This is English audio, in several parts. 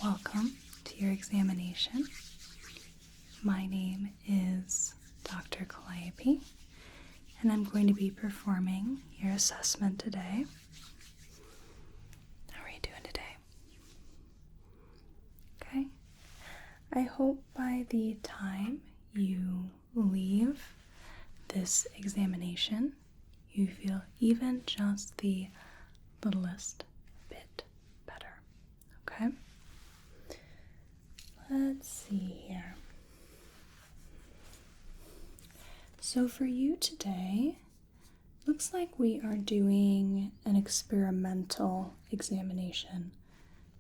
Welcome to your examination. My name is Dr. Calliope, and I'm going to be performing your assessment today. How are you doing today? Okay. I hope by the time you leave this examination, you feel even just the littlest bit better. Okay? Let's see here. So for you today, looks like we are doing an experimental examination.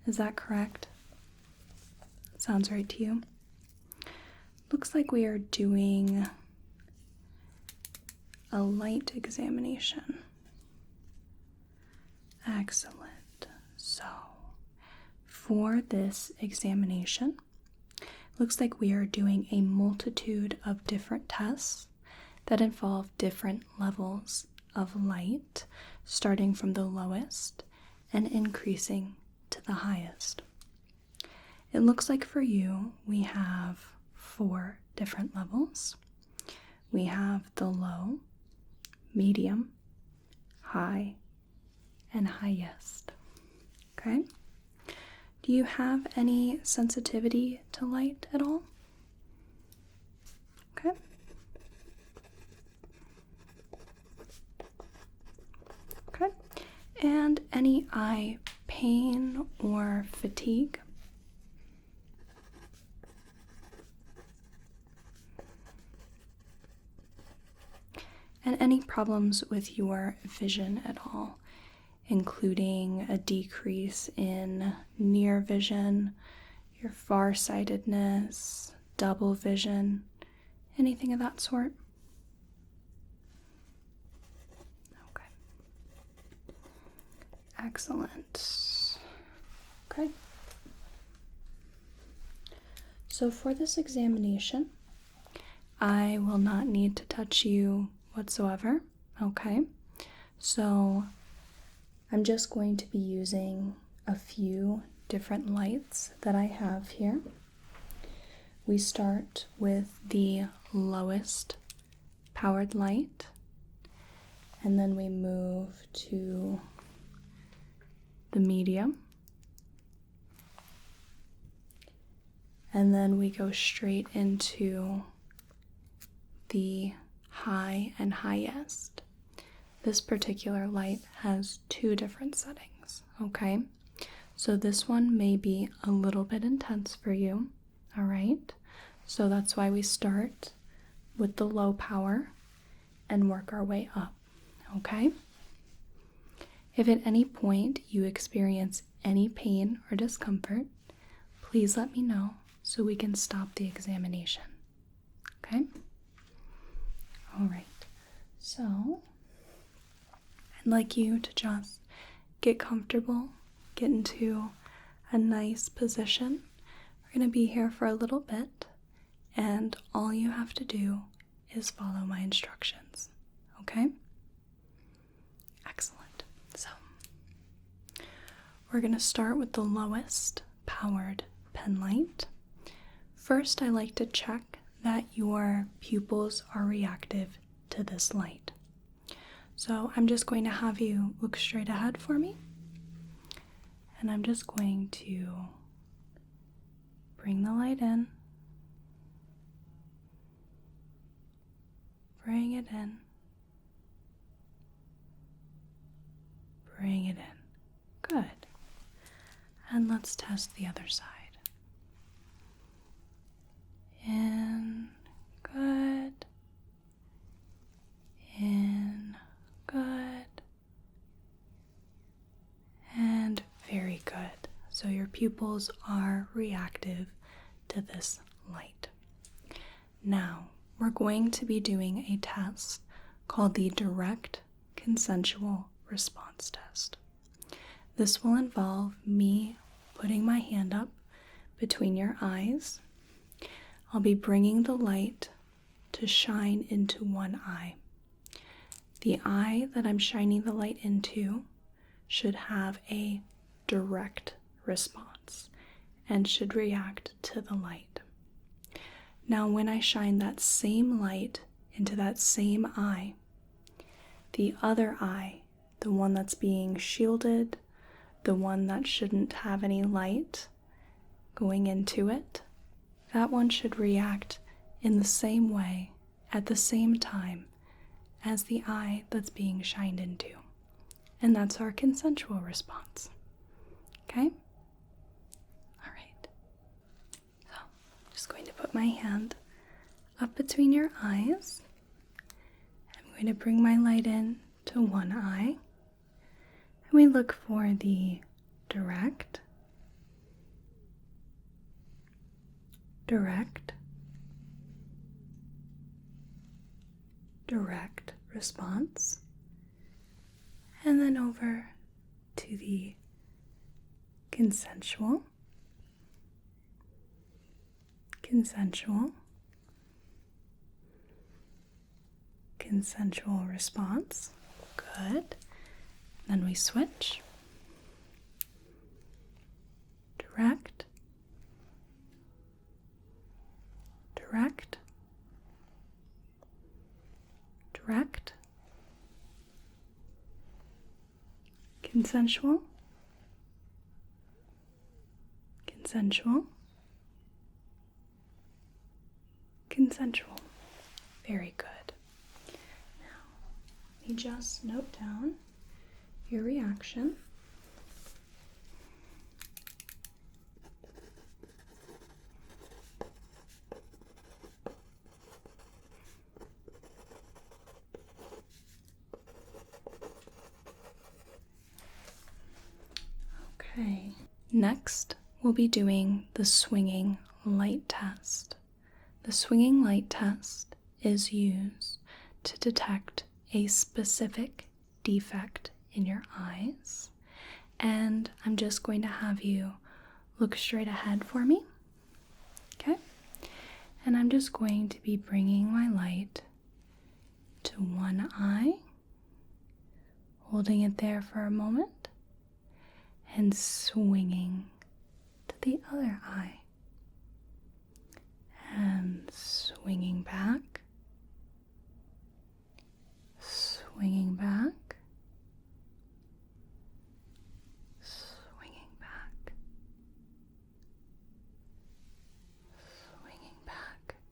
Is that correct? Sounds right to you? Looks like we are doing a light examination. Excellent. So, for this examination, looks like we are doing a multitude of different tests that involve different levels of light, starting from the lowest and increasing to the highest. It looks like for you, we have 4 different levels. We have the low, medium, high, and highest. Okay? Do you have any sensitivity to light at all? Okay. Okay. And any eye pain or fatigue? And any problems with your vision at all, including a decrease in near vision, your farsightedness, double vision, anything of that sort? Okay. Excellent. Okay. So for this examination, I will not need to touch you whatsoever. Okay. So I'm just going to be using a few different lights that I have here. We start with the lowest powered light, and then we move to the medium, and then we go straight into the high and highest. This particular light has 2 different settings, okay? So this one may be a little bit intense for you, all right? So that's why we start with the low power and work our way up, okay? If at any point you experience any pain or discomfort, please let me know so we can stop the examination, okay? All right, so I'd like you to just get comfortable, get into a nice position. We're going to be here for a little bit, and all you have to do is follow my instructions, okay? Excellent. So, we're going to start with the lowest powered pen light. First, I like to check that your pupils are reactive to this light. So I'm just going to have you look straight ahead for me, and I'm just going to bring the light in, bring it in, bring it in. Good. And let's test the other side. In, good. In, good. And very good. So your pupils are reactive to this light. Now, we're going to be doing a test called the Direct Consensual Response Test. This will involve me putting my hand up between your eyes. I'll be bringing the light to shine into one eye. The eye that I'm shining the light into should have a direct response, and should react to the light. Now, when I shine that same light into that same eye, the other eye, the one that's being shielded, the one that shouldn't have any light going into it, that one should react in the same way at the same time as the eye that's being shined into. And that's our consensual response. Okay? All right. So I'm just going to put my hand up between your eyes. I'm going to bring my light in to one eye. And we look for the direct, response, and then over to the consensual, response. Good. Then we switch. Direct, consensual, Very good. Now, let me just note down your reaction. Okay, next we'll be doing the swinging light test. The swinging light test is used to detect a specific defect in your eyes, and I'm just going to have you look straight ahead for me, okay? And I'm just going to be bringing my light to one eye, holding it there for a moment, and swinging to the other eye, and swinging back, swinging back, swinging back, swinging back,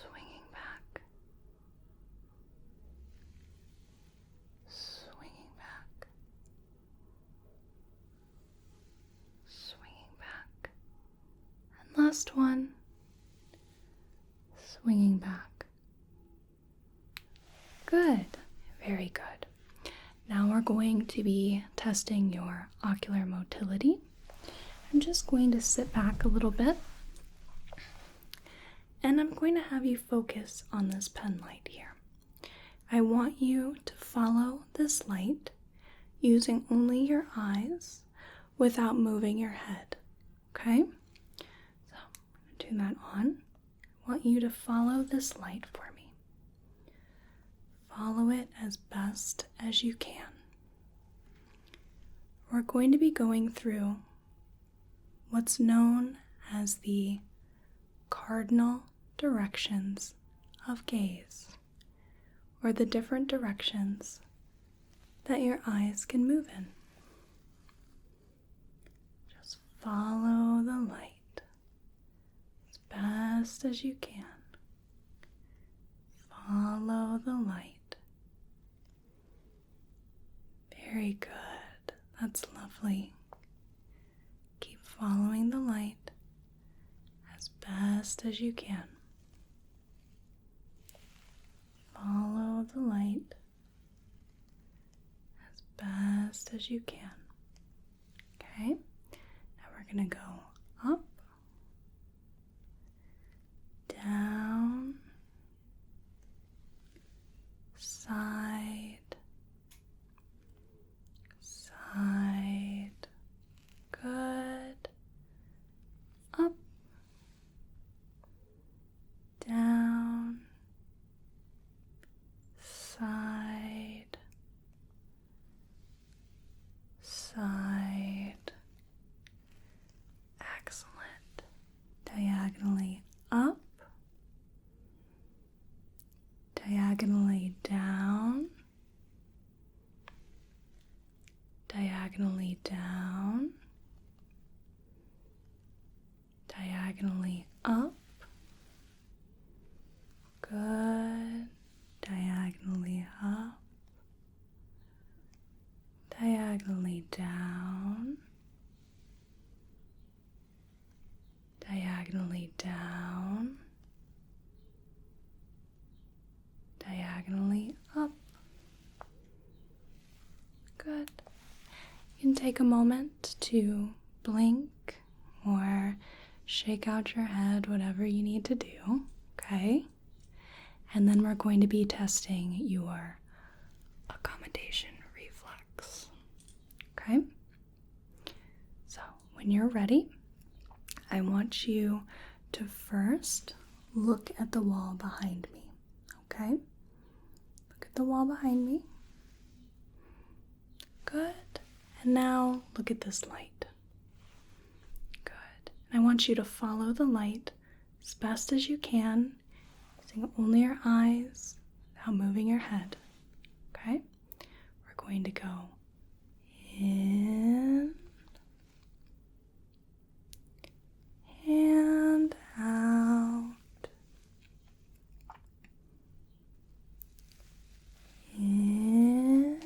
swinging back, swinging back, swinging back, and last one, swinging back. Good, very good. Now we're going to be testing your ocular motility. I'm just going to sit back a little bit, and I'm going to have you focus on this pen light here. I want you to follow this light using only your eyes without moving your head, okay? So I'm going to turn that on. I want you to follow this light for me. Follow it as best as you can. We're going to be going through what's known as the cardinal directions of gaze, or the different directions that your eyes can move in. Just follow the light as best as you can. Follow the light. Very good. That's lovely. Keep following the light as best as you can. Follow the light as best as you can. Okay? Now we're going to go up, down, side, side, good, up, down, side, side, diagonally down, diagonally up. Good. Diagonally up, diagonally down, diagonally down, diagonally up. Good. You can take a moment to blink or shake out your head, whatever you need to do, okay? And then we're going to be testing your accommodation reflex, okay? So when you're ready, I want you to first look at the wall behind me, okay? Look at the wall behind me. Good. And now look at this light. Good. And I want you to follow the light as best as you can, using only your eyes without moving your head. Okay? We're going to go in and out. In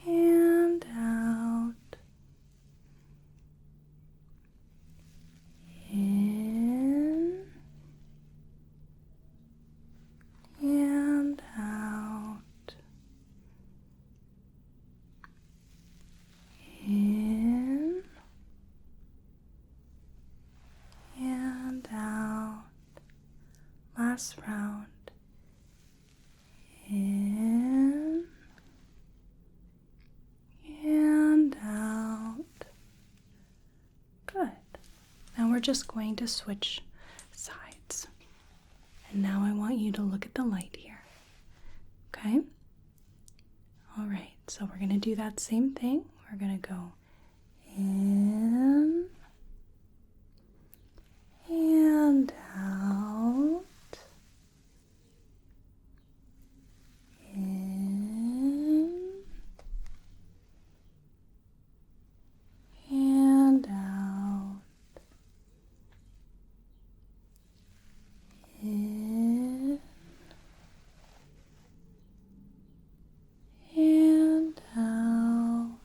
and out. In and out. In and out. Last round. In and out. Good. Now we're just going to switch sides. And now I want you to look at the light here. Okay? All right, so we're going to do that same thing. We're going to go in and out. In and out. In and out.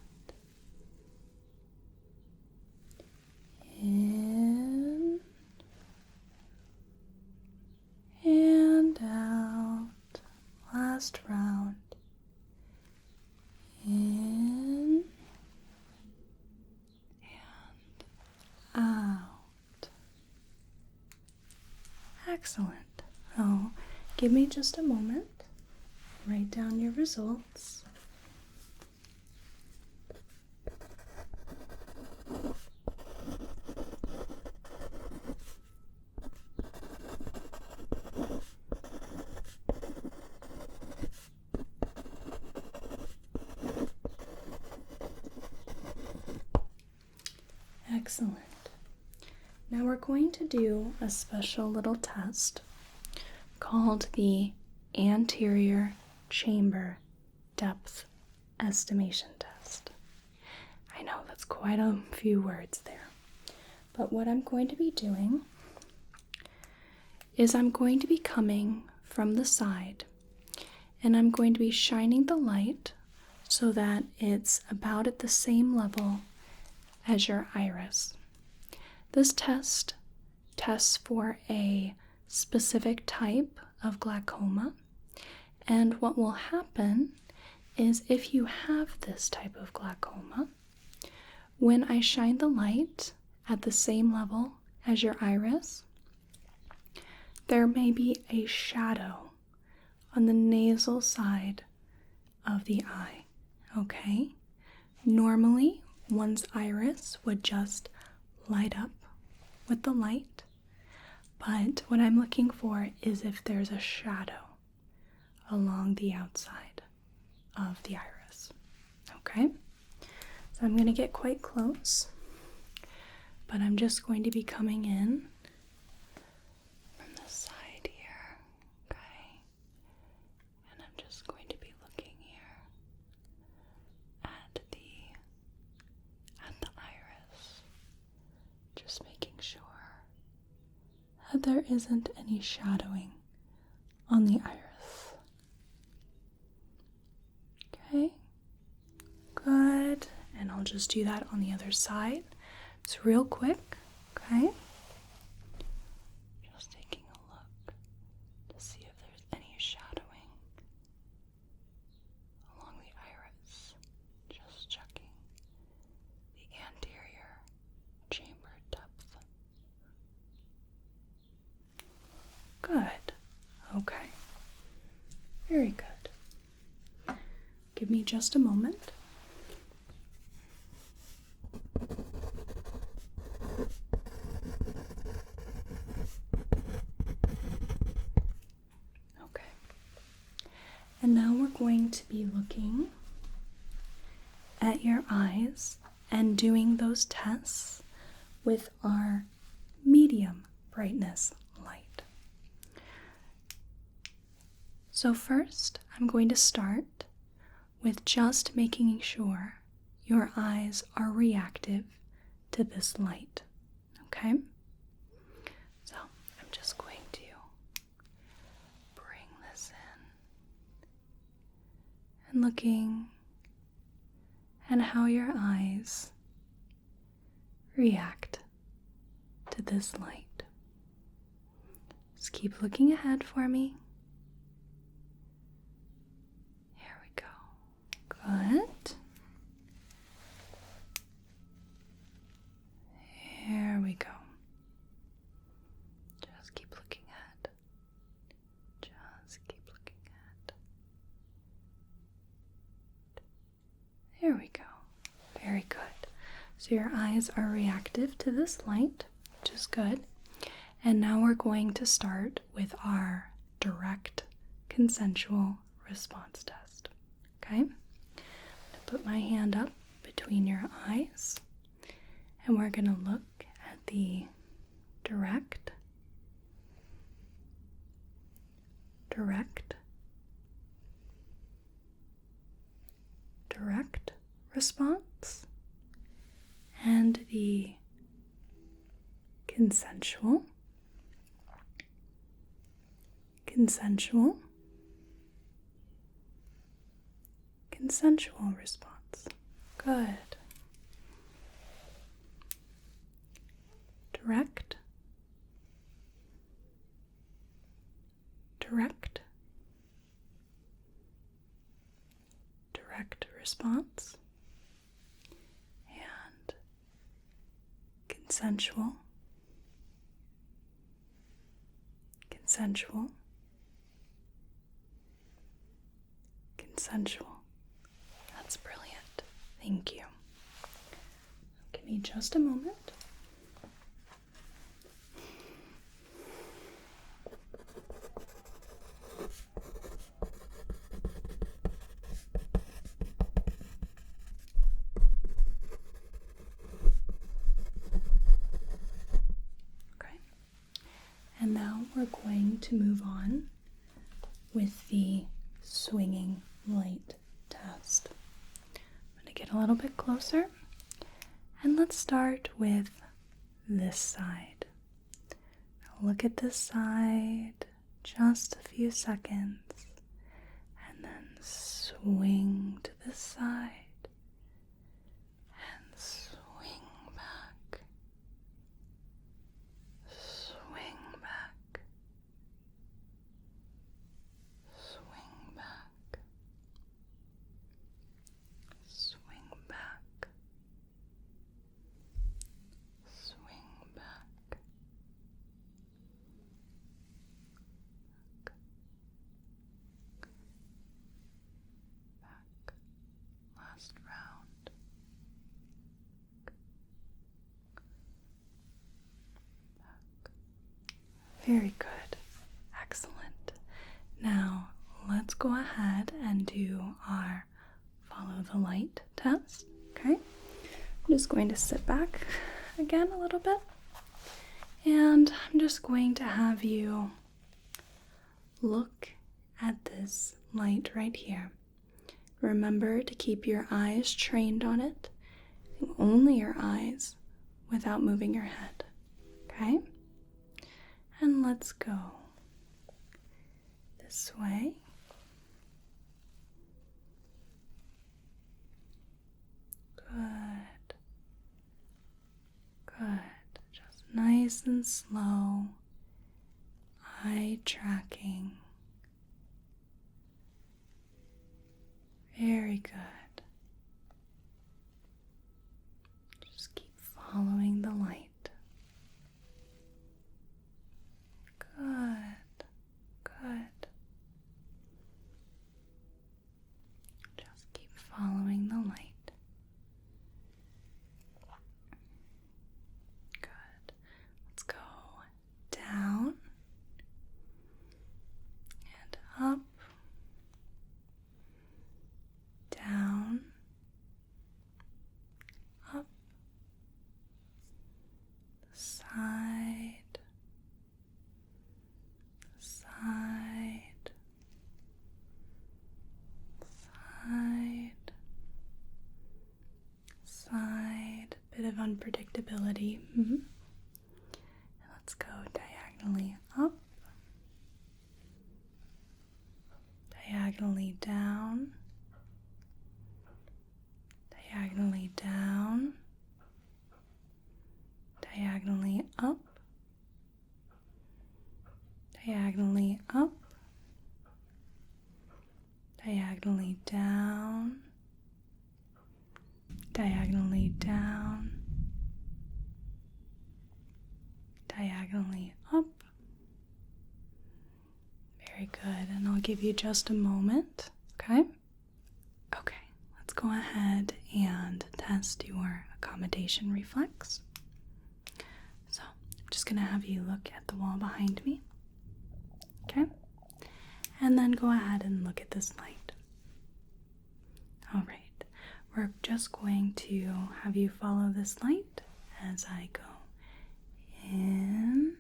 In and out. Last round. In and out. Excellent. Oh, give me just a moment. Write down your results. Excellent. Now we're going to do a special little test called the Anterior Chamber Depth Estimation test. I know that's quite a few words there, but what I'm going to be doing is I'm going to be coming from the side and I'm going to be shining the light so that it's about at the same level as your iris. This test tests for a specific type of glaucoma, and what will happen is if you have this type of glaucoma, when I shine the light at the same level as your iris, there may be a shadow on the nasal side of the eye, okay? Normally, one's iris would just light up with the light, but what I'm looking for is if there's a shadow along the outside of the iris, okay? So I'm going to get quite close, but I'm just going to be coming in from the side here, okay? And I'm just going to be looking here. that there isn't any shadowing on the iris. Okay, good. And I'll just do that on the other side. It's real quick, okay? Just taking a look to see if there's any shadowing along the iris. Just checking the anterior chamber depth. Good. Okay. Very good. Give me just a moment. Okay. And now we're going to be looking at your eyes and doing those tests with our medium brightness light. So first, I'm going to start with just making sure your eyes are reactive to this light, okay? So I'm just going to bring this in and looking at how your eyes react to this light. Just keep looking ahead for me. Here we go. Good. Here we go. Just keep looking ahead. Just keep looking ahead. There we go. Very good. So your eyes are reactive to this light, which is good. And now we're going to start with our direct consensual response test. Okay? I'm going to put my hand up between your eyes, and we're going to look at the direct response and the consensual response. Good. Direct response and consensual. That's brilliant. Thank you. Give me just a moment. And now we're going to move on with the swinging light test. I'm going to get a little bit closer, and let's start with this side. Now look at this side, just a few seconds, and then swing to this side, and swing back. Swing back. Swing back. Swing back. Swing back. Back. Last round. Back. Very good. Excellent. Now, let's go ahead and do our follow the light test. Okay? I'm just going to sit back again a little bit, and I'm just going to have you look at this light right here. Remember to keep your eyes trained on it, only your eyes, without moving your head. Okay? And let's go this way. Good. Good. Just nice and slow. Eye tracking. Very good. Just keep following the light. Good. Good. Just keep following the light. Good. Let's go down and up, down, up, side, side, side, side, bit of unpredictability. And let's go diagonally up, diagonally down, diagonally down, diagonally up, diagonally up, diagonally down, diagonally down, diagonally up. Very good, and I'll give you just a moment, okay? Okay, let's go ahead and test your accommodation reflex. So, I'm just going to have you look at the wall behind me, okay? And then go ahead and look at this light. All right, we're just going to have you follow this light as I go in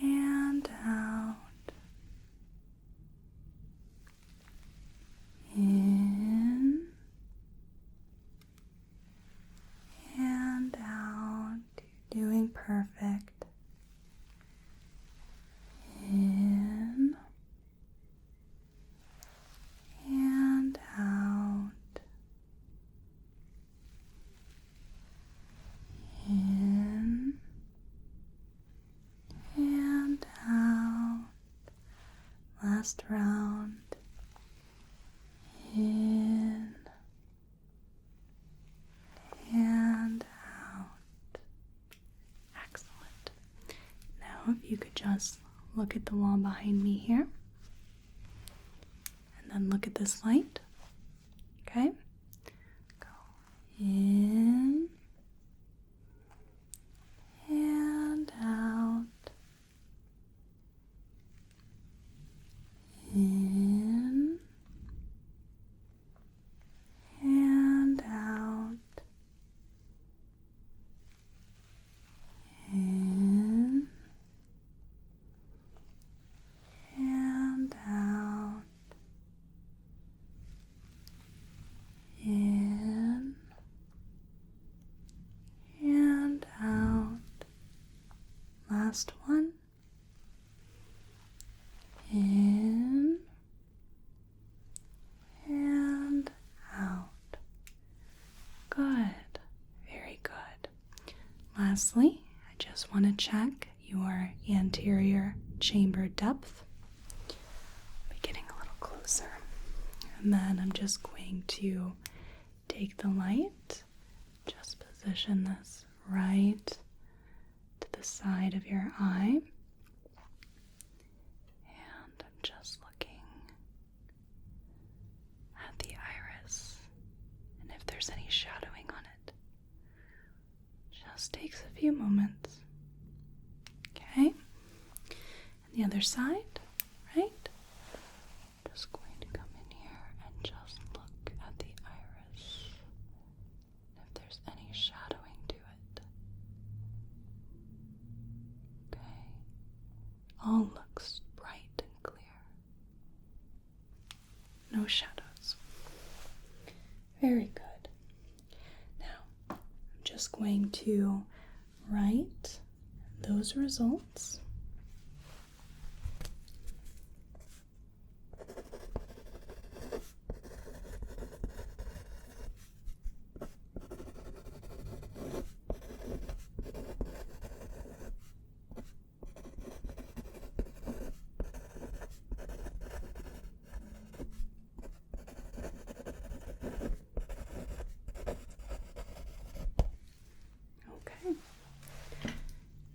and out, in and out. You're doing perfect. In and out, in and out. Last round. In and out. Excellent. Now if you could just look at the wall behind me here. And then look at this light. Okay? Go in and out. In and out. In and out. In and out. Last one. In and out. Good. Very good. Lastly, I just want to check your anterior chamber depth. I'll be getting a little closer. And then I'm just going to take the light, just position this right to the side of your eye. And I'm just looking at the iris. And if there's any shadowing on it, just takes a few moments. Okay? And the other side, right? Just going to come in here and just look at the iris. And if there's any shadowing to it. Okay. All looks bright and clear. No shadows. Very good. Now, I'm just going to write those results.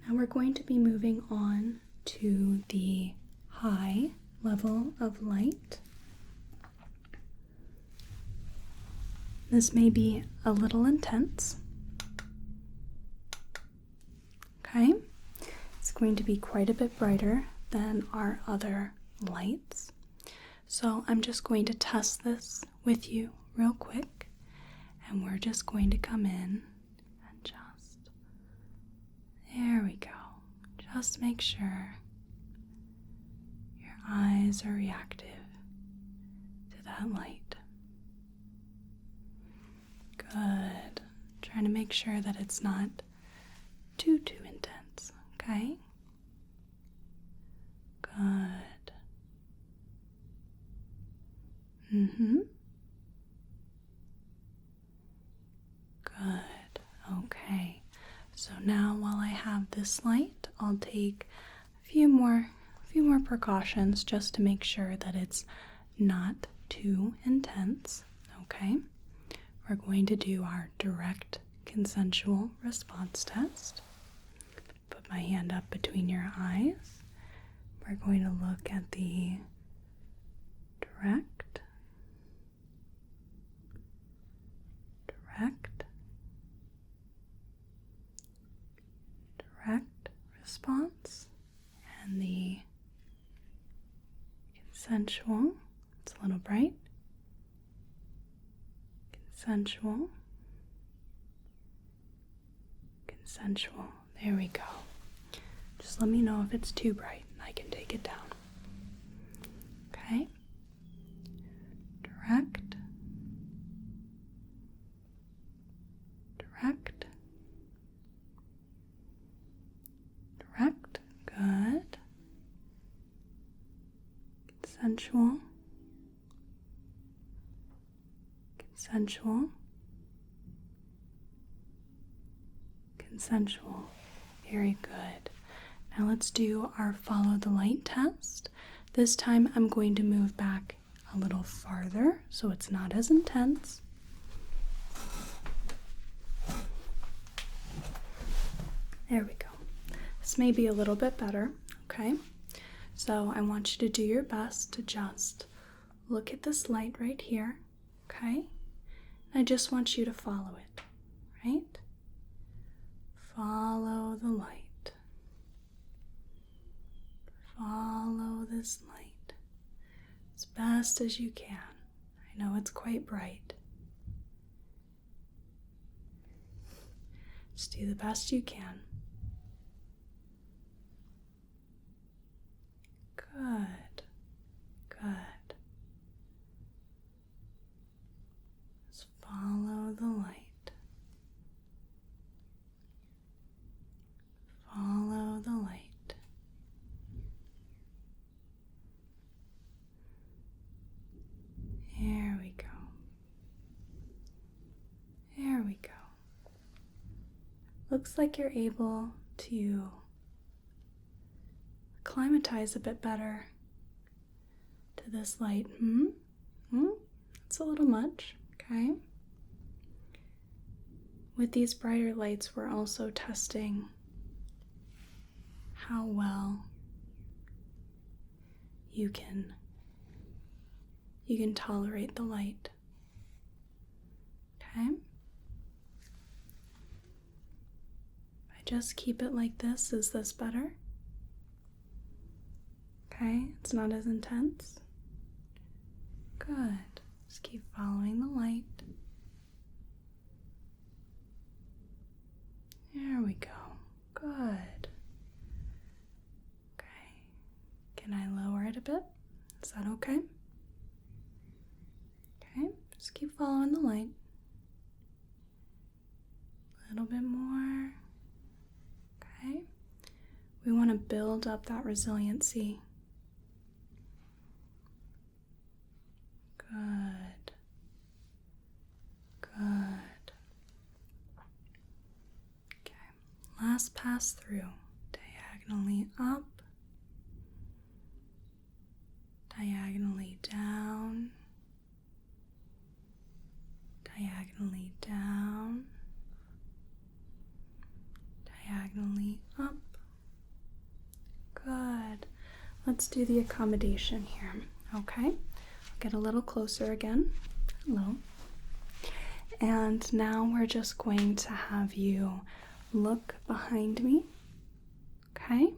Now we're going to be moving on to the high level of light. This may be a little intense. Okay, it's going to be quite a bit brighter than our other lights. So I'm just going to test this with you real quick, and we're just going to come in and just, there we go. Just make sure your eyes are reactive to that light. Good. Trying to make sure that it's not too intense, okay? Good. Good. Okay. So now while I have this light, I'll take a few more precautions just to make sure that it's not too intense, okay? We're going to do our direct consensual response test. Put my hand up between your eyes. We're going to look at the direct response and the consensual. It's a little bright. Consensual. There we go. Just let me know if it's too bright and I can take it down. Okay? Direct. Good. Consensual. Very good. Now let's do our follow the light test. This time I'm going to move back a little farther so it's not as intense. There we go. This may be a little bit better, okay? So I want you to do your best to just look at this light right here, okay? I just want you to follow it, right? Follow the light. Follow this light as best as you can. I know it's quite bright. Just do the best you can. Good. Just follow the light. Follow the light. There we go. Looks like you're able to acclimatize a bit better to this light. It's a little much, okay? With these brighter lights, we're also testing how well you can tolerate the light. Okay? If I just keep it like this, is this better? Okay, it's not as intense. Good. Just keep following the light. There we go. Good. Okay. Can I lower it a bit? Is that okay? Okay, just keep following the light. A little bit more. Okay. We want to build up that resiliency. Good. Good. Okay. Last pass through. Diagonally up. Diagonally down. Diagonally down. Diagonally up. Good. Let's do the accommodation here. Okay. I'll get a little closer again. Hello. And now we're just going to have you look behind me. Okay.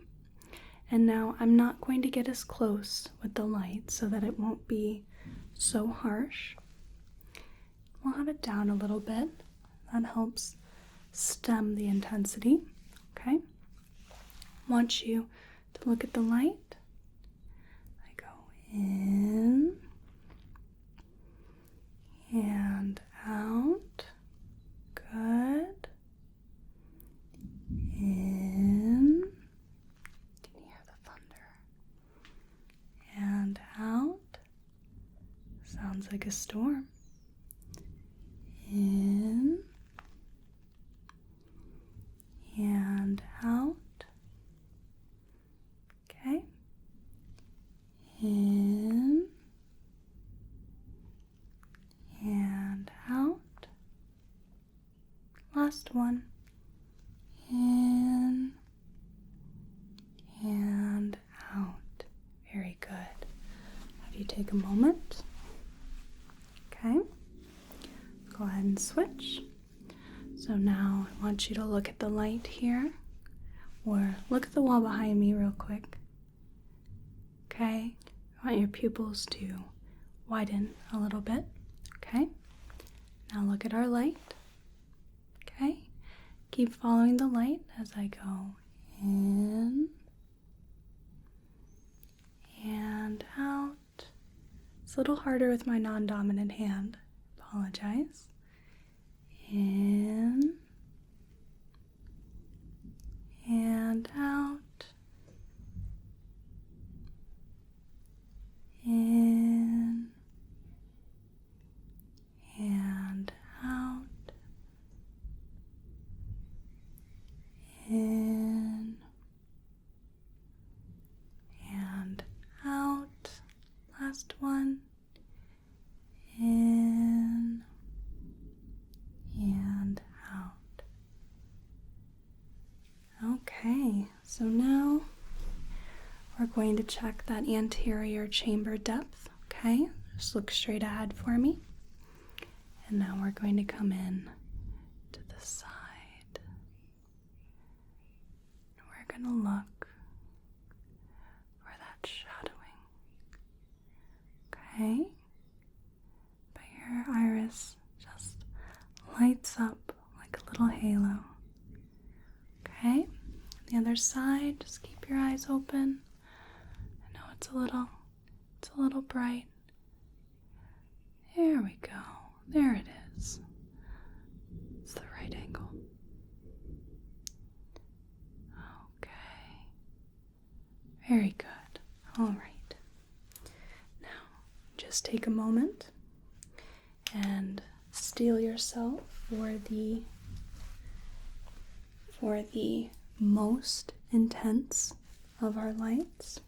And now I'm not going to get as close with the light so that it won't be so harsh. We'll have it down a little bit. That helps stem the intensity. Okay. I want you to look at the light. I go in and out. Good. In. Can you hear the thunder? And out. Sounds like a storm. In and out. Okay. In and out. Last one. In and out. Very good. Have you take a moment. Okay. Go ahead and switch. So now I want you to look at the light here, or look at the wall behind me real quick. Okay. I want your pupils to widen a little bit. Okay. Now look at our light. Okay. Keep following the light as I go in and out. It's a little harder with my non-dominant hand. Apologize. In and out. In and out. In and out. Last one. In and out. Okay, so now we're going to check that anterior chamber depth. Okay, just look straight ahead for me. And now we're going to come in to the side. We're going to look for that shadowing. Okay, but your iris just lights up like a little halo. Okay, the other side, just keep your eyes open. I know it's a little bright. There we go. There it is. It's the right angle. Okay. Very good. All right. Now, just take a moment and steel yourself for the most intense of our lights.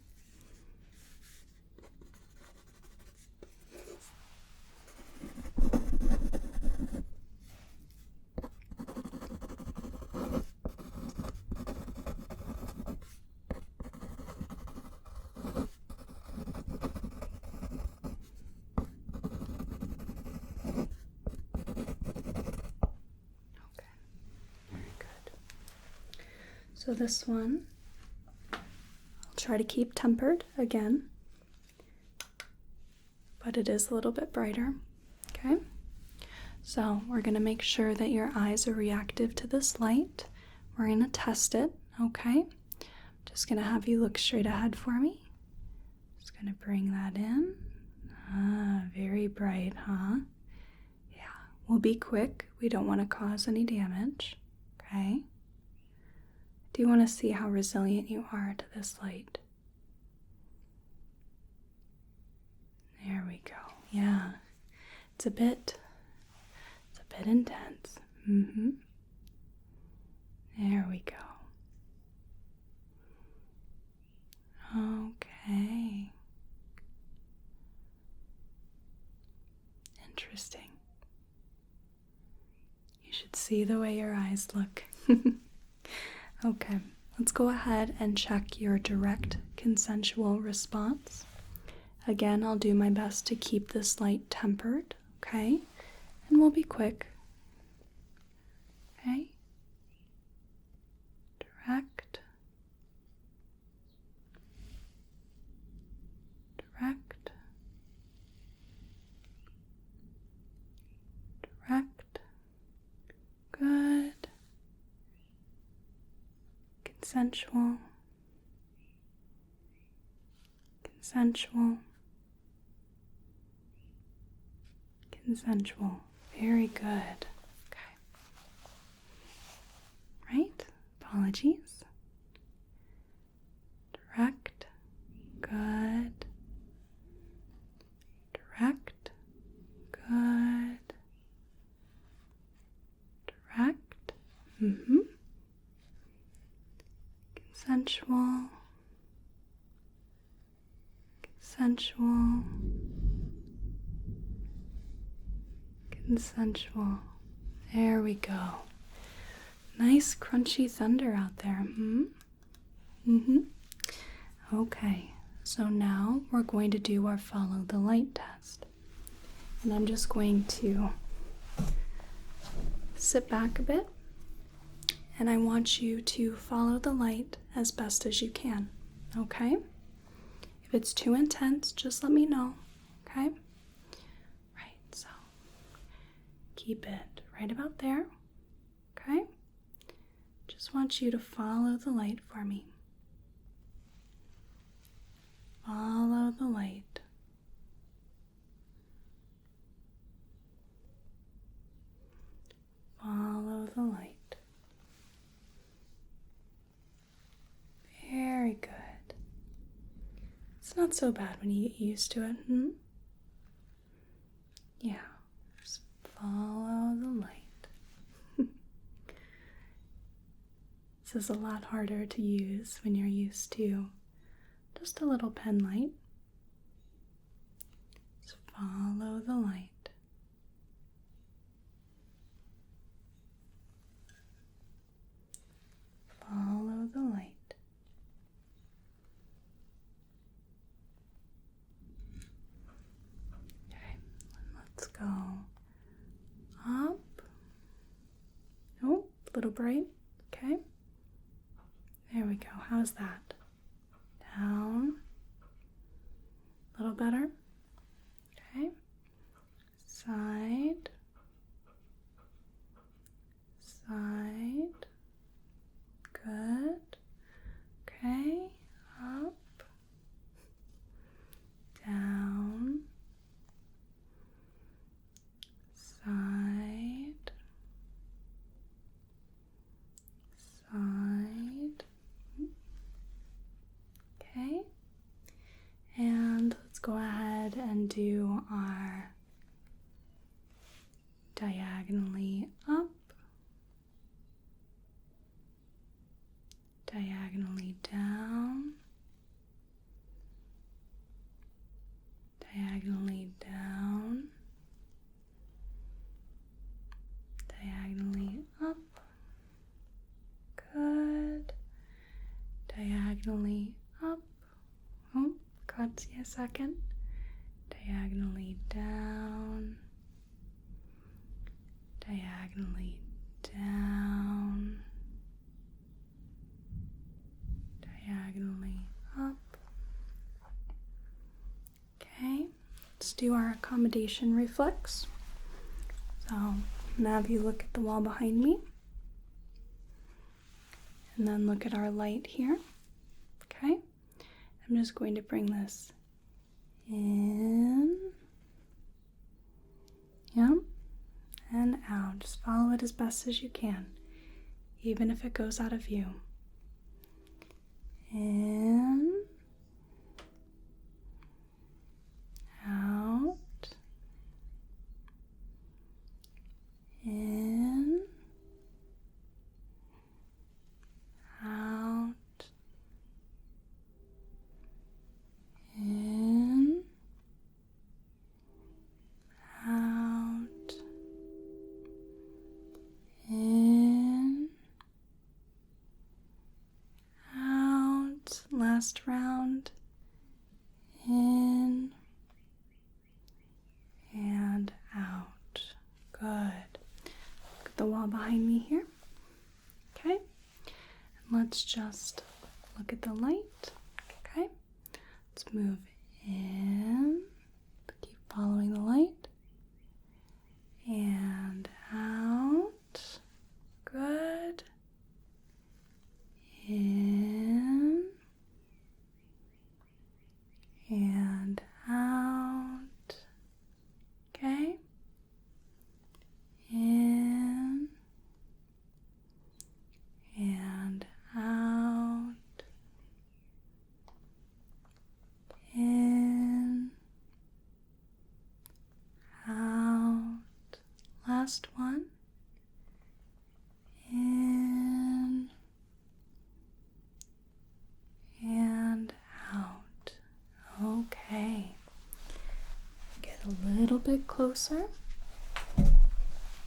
So this one, I'll try to keep tempered again, but it is a little bit brighter, okay? So we're going to make sure that your eyes are reactive to this light. We're going to test it, okay? Just going to have you look straight ahead for me. Just going to bring that in. Very bright, huh? Yeah, we'll be quick. We don't want to cause any damage, okay? Do you want to see how resilient you are to this light? There we go. Yeah. It's a bit intense. There we go. Okay. Interesting. You should see the way your eyes look. Okay, let's go ahead and check your direct consensual response. Again, I'll do my best to keep this light tempered, okay? And we'll be quick. Okay? Direct. Direct. Direct. Good. Consensual. Consensual. Consensual. Very good. Okay. Right? Apologies. Direct. Good. Direct. Good. Direct. Consensual. Consensual. Consensual. There we go. Nice crunchy thunder out there. Okay, so now we're going to do our follow the light test. And I'm just going to sit back a bit, and I want you to follow the light as best as you can, okay? If it's too intense, just let me know, okay? Right, so keep it right about there, okay? Just want you to follow the light for me. Follow the light. Follow the light. Very good. It's not so bad when you get used to it. Yeah, just follow the light. This is a lot harder to use when you're used to just a little pen light. Just follow the light. Follow the light. Okay, let's go up. Oh, a little bright. Okay. There we go. How's that? Down. A little better. Okay. Side. Side. Good. Okay. Up. Down. Side. Side. Okay. And let's go ahead and do our diagonally up. Diagonally down, diagonally down, diagonally up, good, diagonally up, oh, got you a second, diagonally down, diagonally down, diagonally up. Okay, let's do our accommodation reflex. So now if you look at the wall behind me, and then look at our light here. Okay, I'm just going to bring this in, and out. Just follow it as best as you can, even if it goes out of view. In, out, in, out, in, out, in, out. Last round. In and out. Good. Look at the wall behind me here. Okay. And let's just look at the light. Okay. Let's move in. Keep following the light. And out. Good. In. And out. Okay. In. And out. In. Out. Last one. In. And out. Okay. Get a little bit closer.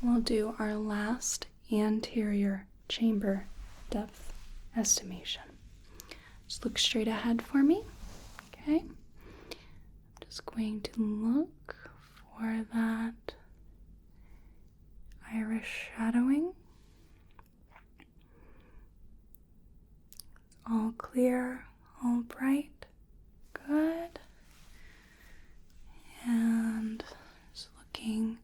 We'll do our last anterior chamber depth estimation. Just look straight ahead for me. Okay. I'm just going to look for that iris shadowing. All clear, all bright. Good. And just looking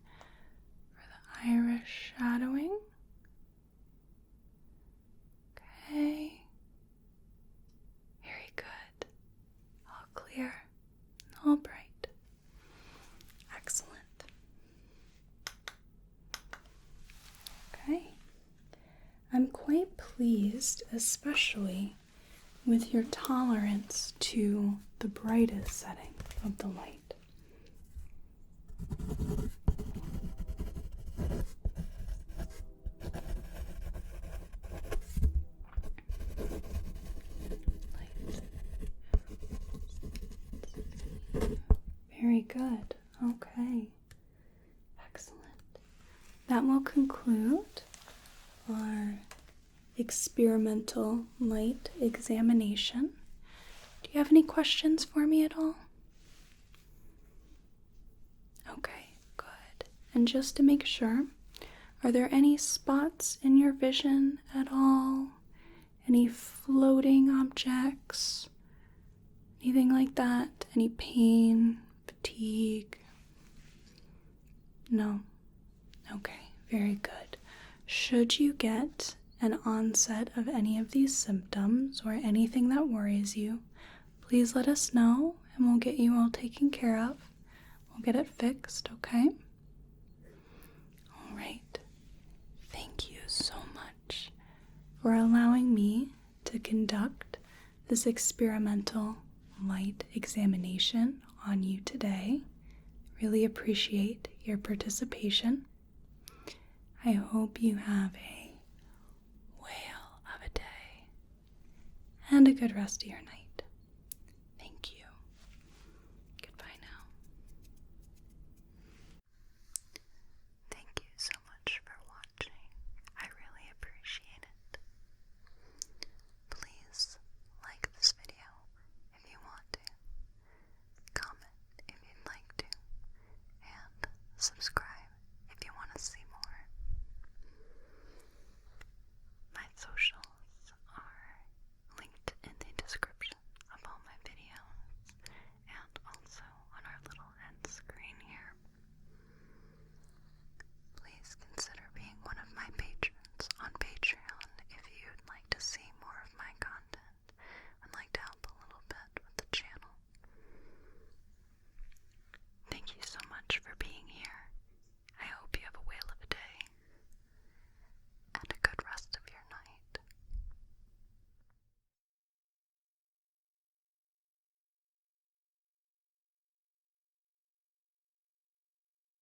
for the iris shadowing. Okay. Very good. All clear, all bright. Excellent. Okay. I'm quite pleased, especially with your tolerance to the brightest setting of the light. Very good. Okay. Excellent. That will conclude our experimental light examination. Do you have any questions for me at all? Okay, good. And just to make sure, are there any spots in your vision at all? Any floating objects? Anything like that? Any pain, fatigue? No? Okay, very good. Should you get an onset of any of these symptoms or anything that worries you, please let us know and we'll get you all taken care of. We'll get it fixed, okay? All right. Thank you so much for allowing me to conduct this experimental light examination on you today. Really appreciate your participation. I hope you have a whale of a day and a good rest of your night. Thank you. Goodbye now. Thank you so much for watching. I really appreciate it. Please like this video if you want to, comment if you'd like to, and subscribe